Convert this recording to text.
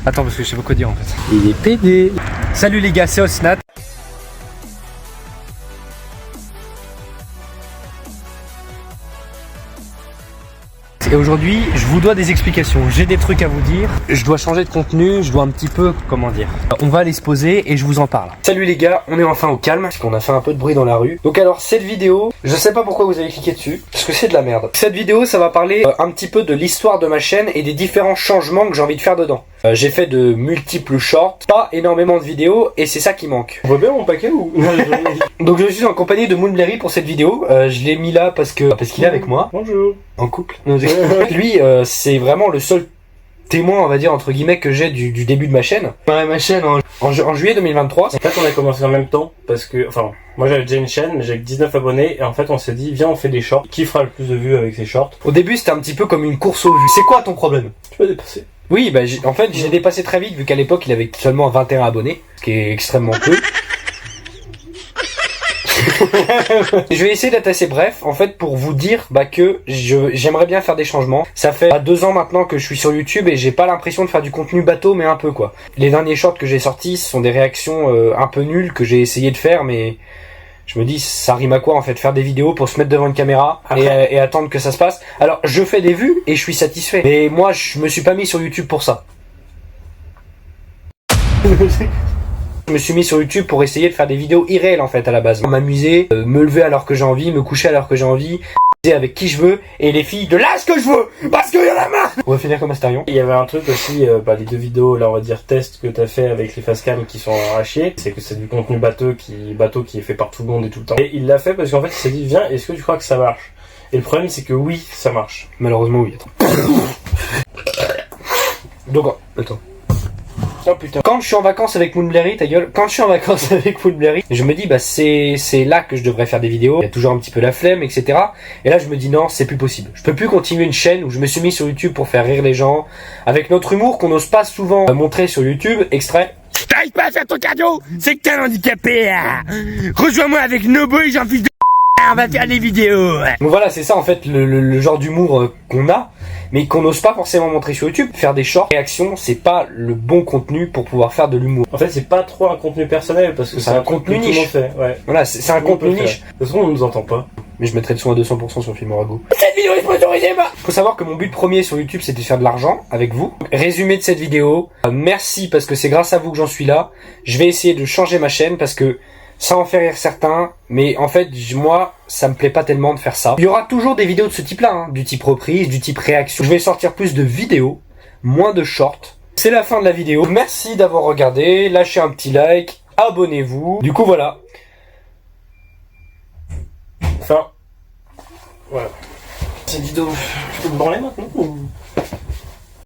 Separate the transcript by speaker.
Speaker 1: Attends, parce que je sais pas quoi dire en fait. Il est pédé. Salut les gars, c'est Osnat. Et aujourd'hui, je vous dois des explications, j'ai des trucs à vous dire, je dois changer de contenu, je dois un petit peu, comment dire, on va aller se poser et je vous en parle. Salut les gars, on est enfin au calme, parce qu'on a fait un peu de bruit dans la rue. Donc alors, cette vidéo, je sais pas pourquoi vous avez cliqué dessus, parce que c'est de la merde. Cette vidéo, ça va parler un petit peu de l'histoire de ma chaîne et des différents changements que j'ai envie de faire dedans. J'ai fait de multiples shorts, pas énormément de vidéos, et c'est ça qui manque.
Speaker 2: On voit bien mon paquet ou?
Speaker 1: Donc je suis en compagnie de Moonberry pour cette vidéo, je l'ai mis là parce qu'il est avec moi.
Speaker 2: Bonjour.
Speaker 1: En couple. Lui, c'est vraiment le seul témoin, on va dire, entre guillemets, que j'ai du début de ma chaîne.
Speaker 2: Ma chaîne
Speaker 1: en juillet 2023.
Speaker 2: En fait, on a commencé en même temps parce que, enfin, moi j'avais déjà une chaîne, mais j'avais 19 abonnés et en fait on s'est dit, viens on fait des shorts. Qui fera le plus de vues avec ces shorts?
Speaker 1: Au début, c'était un petit peu comme une course aux vues. C'est quoi ton problème?
Speaker 2: Tu vas dépasser.
Speaker 1: Oui, bah en fait, j'ai dépassé très vite vu qu'à l'époque, il avait seulement 21 abonnés, ce qui est extrêmement peu. Je vais essayer d'être assez bref en fait pour vous dire que j'aimerais bien faire des changements. Ça fait 2 ans maintenant que je suis sur YouTube et j'ai pas l'impression de faire du contenu bateau mais un peu quoi. Les derniers shorts que j'ai sortis ce sont des réactions un peu nulles que j'ai essayé de faire mais je me dis ça rime à quoi en fait faire des vidéos pour se mettre devant une caméra et attendre que ça se passe. Alors je fais des vues et je suis satisfait mais moi je me suis pas mis sur YouTube pour ça. Je me suis mis sur YouTube pour essayer de faire des vidéos irréelles en fait à la base. M'amuser, me lever alors que j'ai envie, me coucher alors que j'ai envie, avec qui je veux, et les filles de l'âge que je veux, parce qu'il y en a marre. On va finir comme Astarion.
Speaker 2: Il y avait un truc aussi, les 2 vidéos, là on va dire test que t'as fait avec les facecam qui sont arrachés, c'est que c'est du contenu bateau qui est fait par tout le monde et tout le temps. Et il l'a fait parce qu'en fait il s'est dit, viens, est-ce que tu crois que ça marche? Et le problème c'est que oui, ça marche.
Speaker 1: Malheureusement oui, attends. Donc, attends. Oh putain. Quand je suis en vacances avec Moonberry, ta gueule, quand je suis en vacances avec Moonberry, je me dis c'est là que je devrais faire des vidéos. Il y a toujours un petit peu la flemme, etc. Et là je me dis non, c'est plus possible. Je peux plus continuer une chaîne où je me suis mis sur YouTube pour faire rire les gens, avec notre humour qu'on n'ose pas souvent montrer sur YouTube. Extrait. T'arrives pas à faire ton cardio, c'est que t'es un handicapé. Rejoins-moi avec Nobo et j'en fiche de on va faire des vidéos. Donc voilà, c'est ça en fait le genre d'humour qu'on a, mais qu'on n'ose pas forcément montrer sur YouTube. Faire des shorts réactions, c'est pas le bon contenu pour pouvoir faire de l'humour.
Speaker 2: En fait, c'est pas trop un contenu personnel parce que
Speaker 1: c'est un contenu niche.
Speaker 2: Fait, ouais.
Speaker 1: Voilà, c'est un contenu niche.
Speaker 2: De toute façon, on nous entend pas.
Speaker 1: Mais je mettrai le son à 200% sur le film Orago. Cette vidéo est sponsorisée par... Faut savoir que mon but premier sur YouTube, c'était de faire de l'argent avec vous. Résumé de cette vidéo. Merci parce que c'est grâce à vous que j'en suis là. Je vais essayer de changer ma chaîne parce que ça en fait rire certains, mais en fait, moi, ça me plaît pas tellement de faire ça. Il y aura toujours des vidéos de ce type-là, hein, du type reprise, du type réaction. Je vais sortir plus de vidéos, moins de shorts. C'est la fin de la vidéo. Merci d'avoir regardé, lâchez un petit like, abonnez-vous. Du coup, voilà.
Speaker 2: Enfin, voilà. Cette vidéo, je peux me branler maintenant ou...